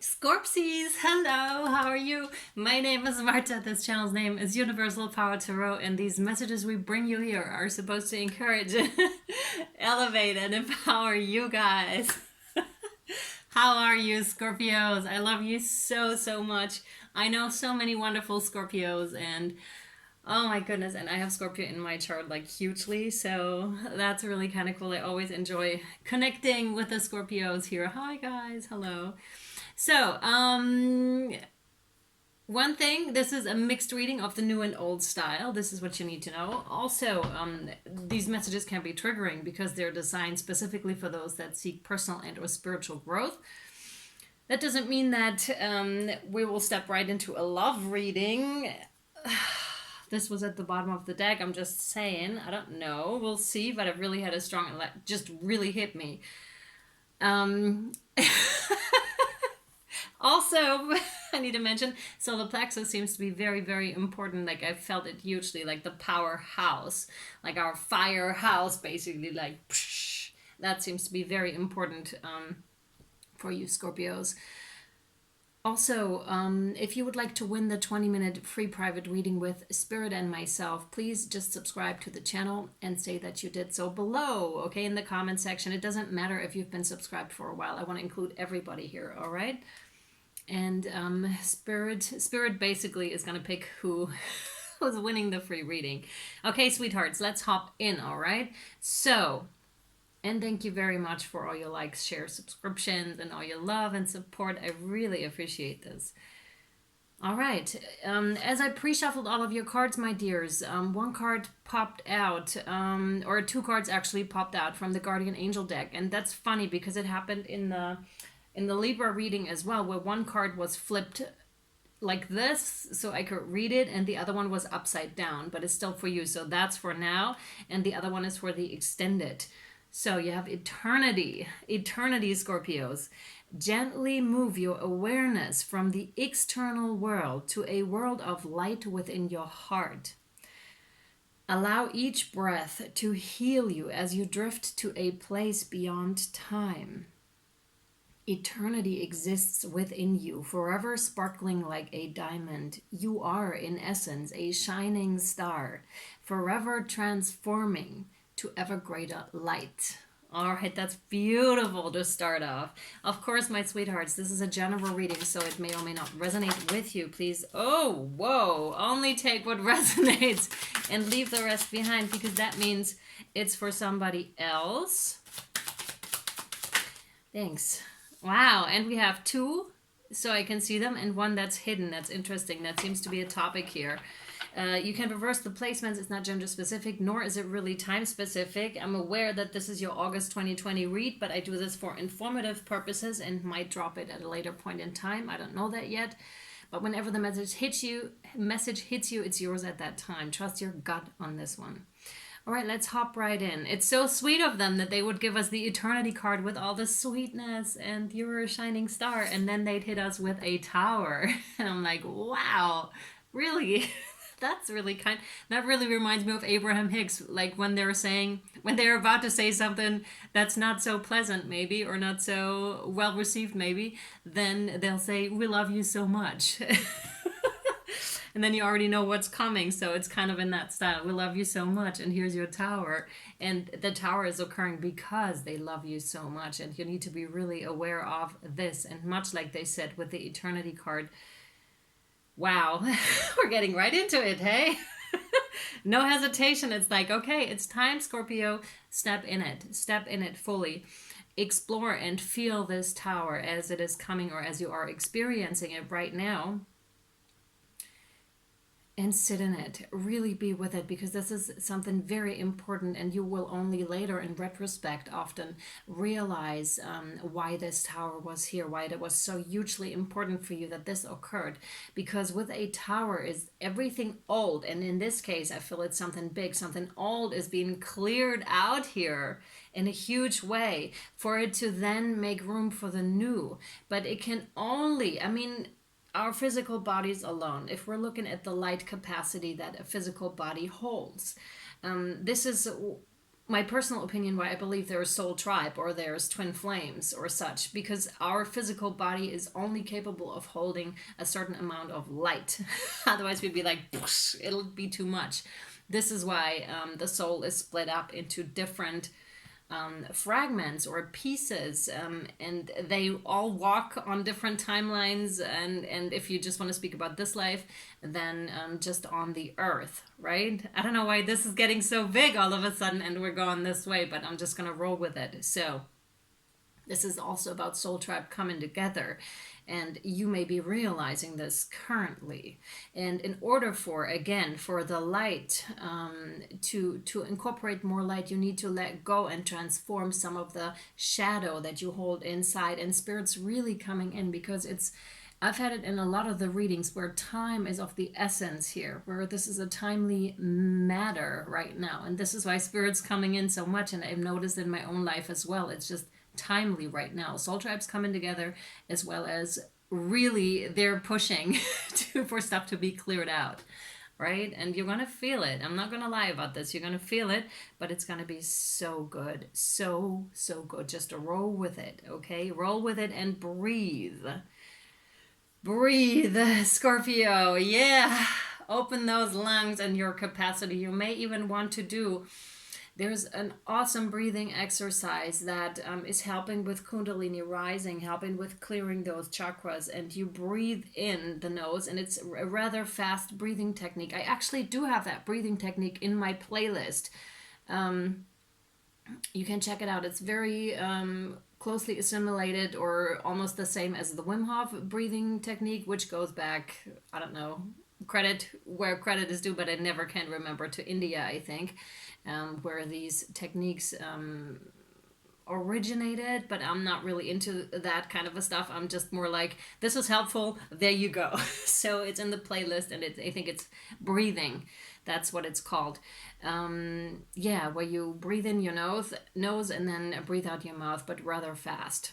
Scorpsies, hello, how are you? My name is Marta, this channel's name is Universal Power Tarot, and these messages we bring you here are supposed to encourage, elevate, and empower you guys. How are you, Scorpios? I love you so, so much. I know so many wonderful Scorpios, and oh my goodness, and I have Scorpio in my chart like hugely, so that's really kind of cool. I always enjoy connecting with the Scorpios here. Hi guys, hello. So, one thing, this is a mixed reading of the new and old style. This is what you need to know. Also, these messages can be triggering because they're designed specifically for those that seek personal and or spiritual growth. That doesn't mean that we will step right into a love reading. This was at the bottom of the deck. I'm just saying, I don't know. We'll see, but it really had a strong, just really hit me. Also, I need to mention, solar plexus seems to be very, very important. Like I felt it hugely, like the powerhouse, like our firehouse, basically, like psh, that seems to be very important for you Scorpios. Also, if you would like to win the 20-minute free private reading with Spirit and myself, please just subscribe to the channel and say that you did so below, okay, in the comment section. It doesn't matter if you've been subscribed for a while. I want to include everybody here, all right? And Spirit basically is going to pick who's winning the free reading. Okay, sweethearts, let's hop in, all right? So, and thank you very much for all your likes, shares, subscriptions, and all your love and support. I really appreciate this. All right, as I pre-shuffled all of your cards, my dears, one card popped out, or two cards actually popped out from the Guardian Angel deck. And that's funny because it happened in the Libra reading as well, where one card was flipped like this so I could read it, and the other one was upside down, but it's still for you. So that's for now, and the other one is for the extended. So you have eternity, Scorpios. Gently move your awareness from the external world to a world of light within your heart. Allow each breath to heal you as you drift to a place beyond time. Eternity exists within you, forever sparkling like a diamond. You are, in essence, a shining star, forever transforming to ever greater light. All right, that's beautiful to start off. Of course, my sweethearts, this is a general reading, so it may or may not resonate with you. Please, oh, whoa, only take what resonates and leave the rest behind, because that means it's for somebody else. Thanks. Wow, and we have two, so I can see them, and one that's hidden. That's interesting. That seems to be a topic here. You can reverse the placements. It's not gender specific, nor is it really time specific. I'm aware that this is your August 2020 read, but I do this for informative purposes and might drop it at a later point in time. I don't know that yet. But whenever the message hits you, it's yours at that time. Trust your gut on this one. All right, let's hop right in. It's so sweet of them that they would give us the Eternity card with all the sweetness and you're a shining star, and then they'd hit us with a tower. And I'm like, wow, really? That's really kind. That really reminds me of Abraham Hicks, like when they're about to say something that's not so pleasant maybe, or not so well received maybe, then they'll say, we love you so much. And then you already know what's coming, so it's kind of in that style. We love you so much, and here's your tower. And the tower is occurring because they love you so much, and you need to be really aware of this. And much like they said with the Eternity card, wow, we're getting right into it, hey? No hesitation. It's like, okay, it's time, Scorpio. Step in it fully. Explore and feel this tower as it is coming, or as you are experiencing it right now. And sit in it. Really be with it, because this is something very important, and you will only later in retrospect often realize why this tower was here, why it was so hugely important for you that this occurred. Because with a tower is everything old, and in this case I feel it's something big, something old is being cleared out here in a huge way for it to then make room for the new. But it can only, our physical bodies alone, if we're looking at the light capacity that a physical body holds, this is my personal opinion why I believe there is soul tribe or there's twin flames or such, because our physical body is only capable of holding a certain amount of light. Otherwise we'd be like, it'll be too much. This is why the soul is split up into different fragments or pieces, and they all walk on different timelines, and if you just want to speak about this life, then just on the earth, right? I don't know why this is getting so big all of a sudden and we're going this way, but I'm just gonna roll with it. So this is also about soul tribe coming together, and you may be realizing this currently. And in order for, again, for the light to incorporate more light, you need to let go and transform some of the shadow that you hold inside. And spirit's really coming in, because I've had it in a lot of the readings where time is of the essence here, where this is a timely matter right now. And this is why spirit's coming in so much. And I've noticed in my own life as well, it's just timely right now. Soul tribes coming together, as well as really they're pushing for stuff to be cleared out, right? And you're gonna feel it. I'm not gonna lie about this. You're gonna feel it, but it's gonna be so good, so good. Just to roll with it, okay? Roll with it and breathe. Breathe, Scorpio. Yeah, open those lungs and your capacity. You may even want to do, there's an awesome breathing exercise that is helping with Kundalini rising, helping with clearing those chakras. And you breathe in the nose, and it's a rather fast breathing technique. I actually do have that breathing technique in my playlist. You can check it out. It's very closely assimilated, or almost the same as the Wim Hof breathing technique, which goes back, I don't know, credit where credit is due, but I never can remember, to India, I think, where these techniques originated. But I'm not really into that kind of a stuff. I'm just more like, this was helpful, there you go. So it's in the playlist, and I think it's breathing. That's what it's called. Yeah, where you breathe in your nose and then breathe out your mouth, but rather fast.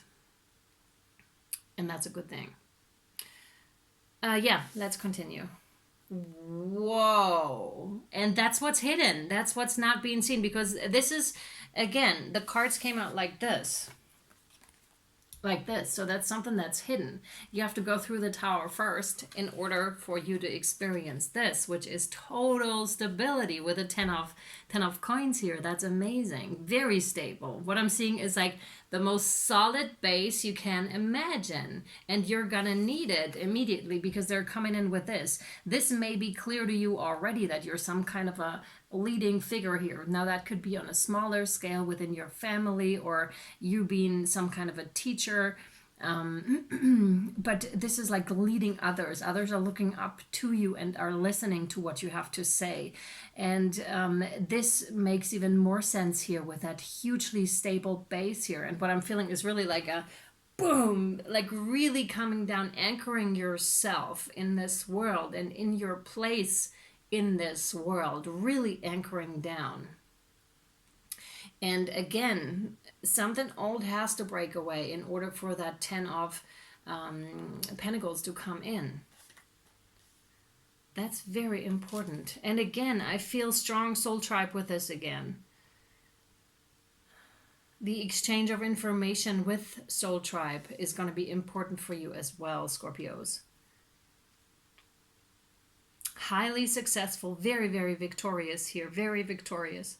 And that's a good thing. Yeah, let's continue. Whoa. And that's what's hidden. That's what's not being seen, because this is, again, the cards came out like this. Like this. So that's something that's hidden. You have to go through the tower first in order for you to experience this, which is total stability with a 10 of coins here. That's amazing. Very stable. What I'm seeing is like the most solid base you can imagine, and you're gonna need it immediately, because they're coming in with this. This may be clear to you already that you're some kind of a leading figure here. Now that could be on a smaller scale within your family, or you being some kind of a teacher, but this is like leading others. Others are looking up to you and are listening to what you have to say. And this makes even more sense here with that hugely stable base here. And what I'm feeling is really like a boom, like really coming down, anchoring yourself in this world and in your place in this world, really anchoring down. And again, something old has to break away in order for that 10 of Pentacles to come in. That's very important. And again, I feel strong soul tribe with this again. The exchange of information with soul tribe is going to be important for you as well, Scorpios. Highly successful, very, very victorious here, very victorious.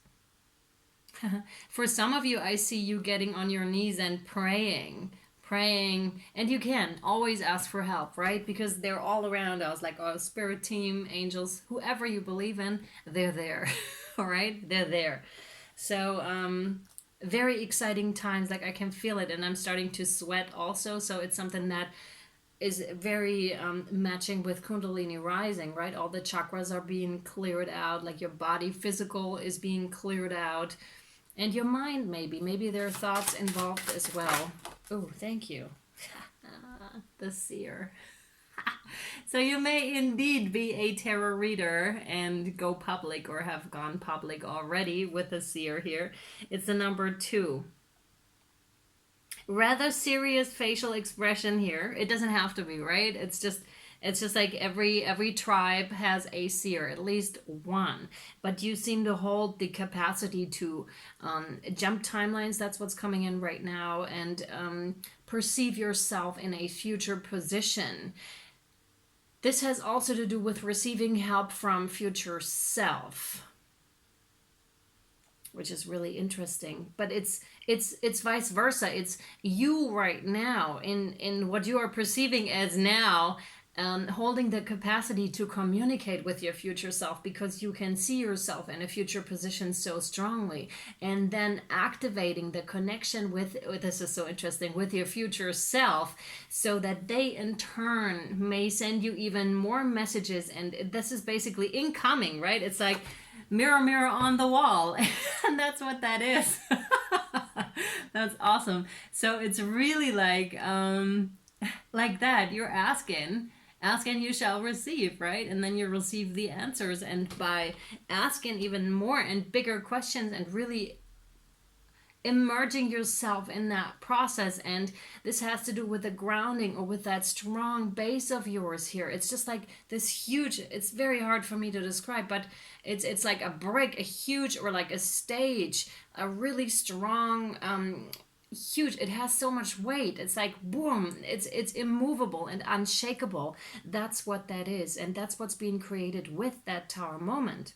For some of you, I see you getting on your knees and praying, and you can always ask for help, right? Because they're all around us, like our spirit team, angels, whoever you believe in, they're there. All right, they're there. So very exciting times, like I can feel it, and I'm starting to sweat also. So it's something that is very matching with Kundalini rising, right? All the chakras are being cleared out, like your body physical is being cleared out, and your mind maybe there are thoughts involved as well. Oh, thank you. The seer. So you may indeed be a tarot reader and go public, or have gone public already with the seer here. It's the number 2. Rather serious facial expression here. It doesn't have to be, right? It's just It's just like every tribe has a seer, at least one. But you seem to hold the capacity to jump timelines. That's what's coming in right now, and perceive yourself in a future position. This has also to do with receiving help from future self, which is really interesting. But it's vice versa. It's you right now in what you are perceiving as now, holding the capacity to communicate with your future self, because you can see yourself in a future position so strongly, and then activating the connection with, this is so interesting, with your future self, so that they in turn may send you even more messages. And this is basically incoming, right? It's like mirror, mirror on the wall. And that's what that is. That's awesome. So it's really like that. You're asking, ask and you shall receive, right? And then you receive the answers. And by asking even more and bigger questions and really immersing yourself in that process, and this has to do with the grounding or with that strong base of yours here. It's just like this huge, it's very hard for me to describe, but it's like a brick, a huge, or like a stage, a really strong, huge, it has so much weight. It's like boom, it's immovable and unshakable. That's what that is, and that's what's being created with that tower moment.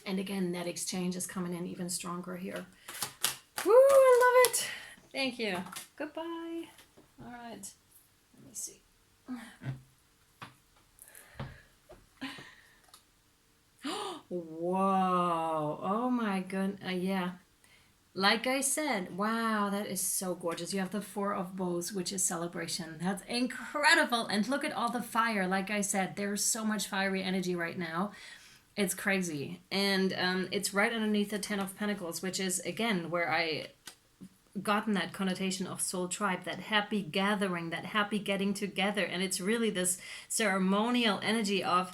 And again, that exchange is coming in even stronger here. Woo, I love it. Thank you. Goodbye. All right. Let me see. Whoa. Oh my goodness. Yeah. Like I said, wow, that is so gorgeous. You have the Four of Bows, which is celebration. That's incredible. And look at all the fire. Like I said, there's so much fiery energy right now. It's crazy. And it's right underneath the Ten of Pentacles, which is, again, where I gotten that connotation of soul tribe, that happy gathering, that happy getting together. And it's really this ceremonial energy of,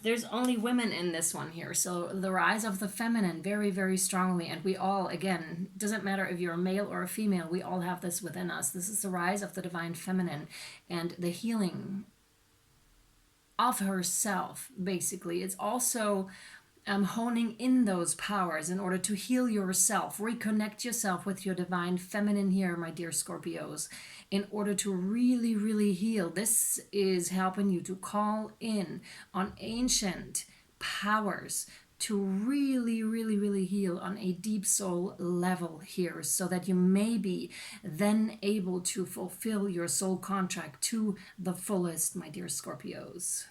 there's only women in this one here. So the rise of the feminine very, very strongly. And we all, again, doesn't matter if you're a male or a female, we all have this within us. This is the rise of the divine feminine and the healing of herself, basically. It's also honing in those powers in order to heal yourself, reconnect yourself with your divine feminine here, my dear Scorpios, in order to really, really heal. This is helping you to call in on ancient powers to really, really, really heal on a deep soul level here, so that you may be then able to fulfill your soul contract to the fullest, my dear Scorpios.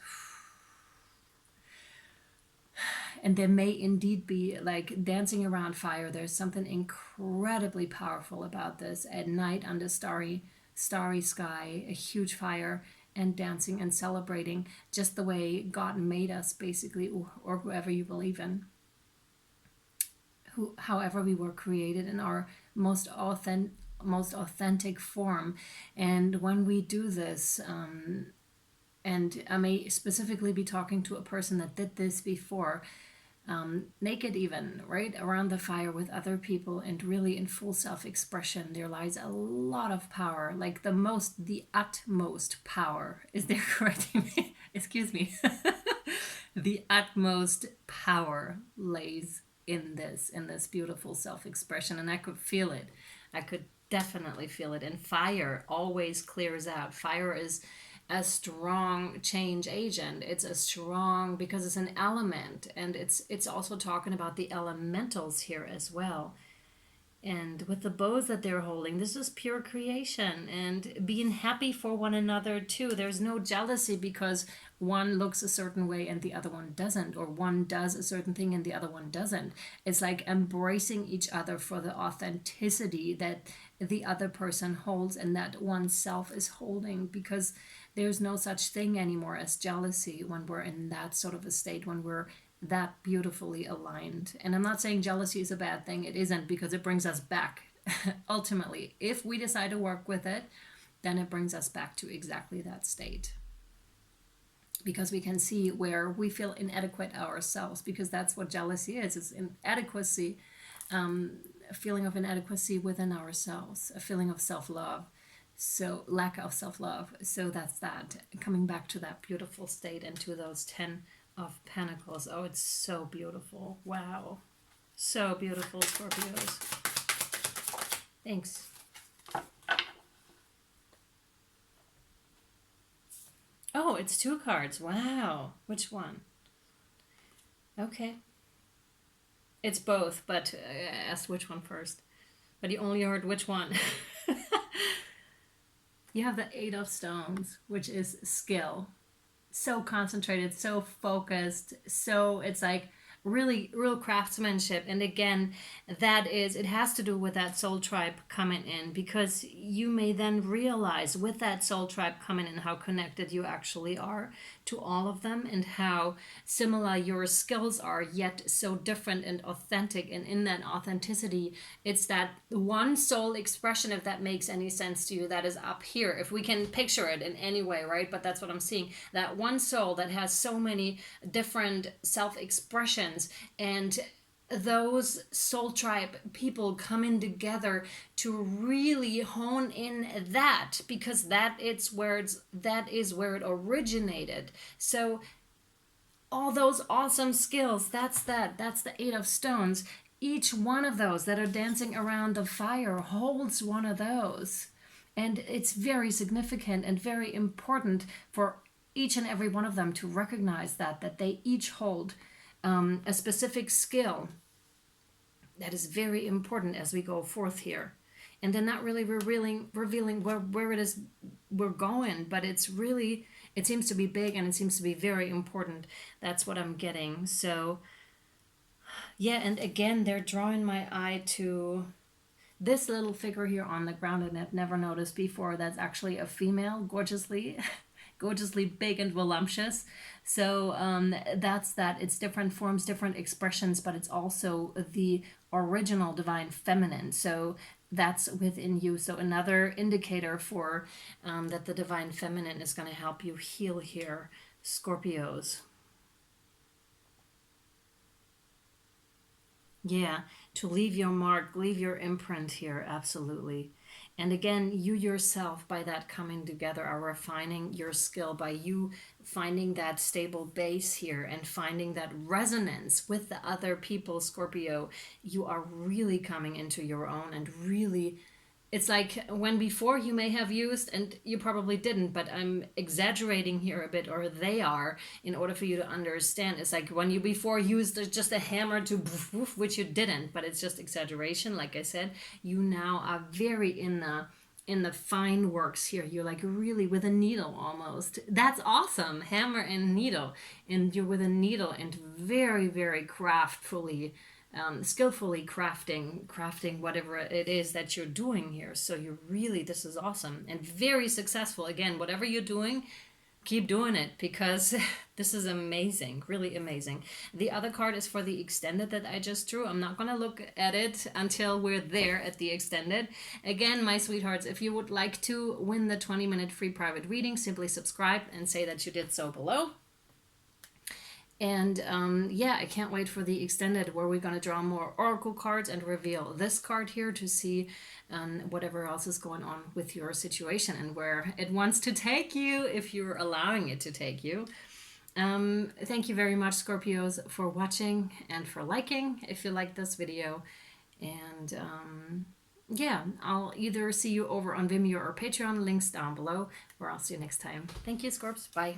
And there may indeed be like dancing around fire. There's something incredibly powerful about this. At night under starry sky, a huge fire, and dancing and celebrating just the way God made us, basically, or whoever you believe in. However we were created in our most authentic form. And when we do this, and I may specifically be talking to a person that did this before, naked even, right, around the fire with other people, and really in full self-expression, there lies a lot of power, like the utmost power. Is there correcting me? Excuse me. The utmost power lays in this beautiful self-expression, and I could feel it. I could definitely feel it. And fire always clears out. Fire is a strong change agent. It's a strong, because it's an element, and it's also talking about the elementals here as well. And with the bows that they're holding, this is pure creation and being happy for one another too. There's no jealousy because one looks a certain way and the other one doesn't, or one does a certain thing and the other one doesn't. It's like embracing each other for the authenticity that the other person holds and that oneself is holding, because there's no such thing anymore as jealousy when we're in that sort of a state, when we're that beautifully aligned. And I'm not saying jealousy is a bad thing. It isn't, because it brings us back. Ultimately, if we decide to work with it, then it brings us back to exactly that state. Because we can see where we feel inadequate ourselves, because that's what jealousy is. It's inadequacy, a feeling of inadequacy within ourselves, a feeling of self-love. So lack of self-love. So that's that. Coming back to that beautiful state and to those 10 of Pentacles. Oh, it's so beautiful. Wow. So beautiful, Scorpios. Thanks. Oh, it's 2 cards. Wow. Which one? Okay. It's both, but I asked which one first. But you only heard which one. You have the 8 of Stones, which is skill. So concentrated, so focused, so it's like really real craftsmanship. And again, that is, it has to do with that soul tribe coming in, because you may then realize with that soul tribe coming in how connected you actually are to all of them, and how similar your skills are, yet so different and authentic. And in that authenticity, it's that one soul expression, if that makes any sense to you, that is up here, if we can picture it in any way, right? But that's what I'm seeing, that one soul that has so many different self-expressions, and those soul tribe people coming together to really hone in that, because that is where it originated. So all those awesome skills, that's the 8 of Stones. Each one of those that are dancing around the fire holds one of those, and it's very significant and very important for each and every one of them to recognize that they each hold a specific skill that is very important as we go forth here. And they're not really revealing where it is we're going, but it's really, it seems to be big and it seems to be very important. That's what I'm getting. So yeah, and again, they're drawing my eye to this little figure here on the ground, and I've never noticed before. That's actually a female, gorgeously big and voluptuous. So that's that. It's different forms, different expressions, but it's also the original divine feminine. So that's within you. So another indicator for that the divine feminine is going to help you heal here, Scorpios. Yeah, to leave your mark, leave your imprint here, absolutely. And again, you yourself, by that coming together, are refining your skill, by you finding that stable base here and finding that resonance with the other people, Scorpio. You are really coming into your own, and really, it's like when before you may have used, and you probably didn't, but I'm exaggerating here a bit, or they are, in order for you to understand. It's like when you before used just a hammer to woof, which you didn't, but it's just exaggeration. Like I said, you now are very in the fine works here. You're like really with a needle almost. That's awesome. Hammer and needle. And you're with a needle and very, very craftfully, skillfully crafting whatever it is that you're doing here. So you really, this is awesome and very successful. Again, whatever you're doing, keep doing it, because this is amazing, really amazing. The other card is for the extended that I just drew. I'm not going to look at it until we're there at the extended. Again, my sweethearts, if you would like to win the 20-minute free private reading, simply subscribe and say that you did so below. And yeah, I can't wait for the extended, where we're going to draw more oracle cards and reveal this card here to see whatever else is going on with your situation and where it wants to take you, if you're allowing it to take you. Thank you very much, Scorpios, for watching and for liking if you like this video. And yeah, I'll either see you over on Vimeo or Patreon, links down below, or I'll see you next time. Thank you, Scorps. Bye.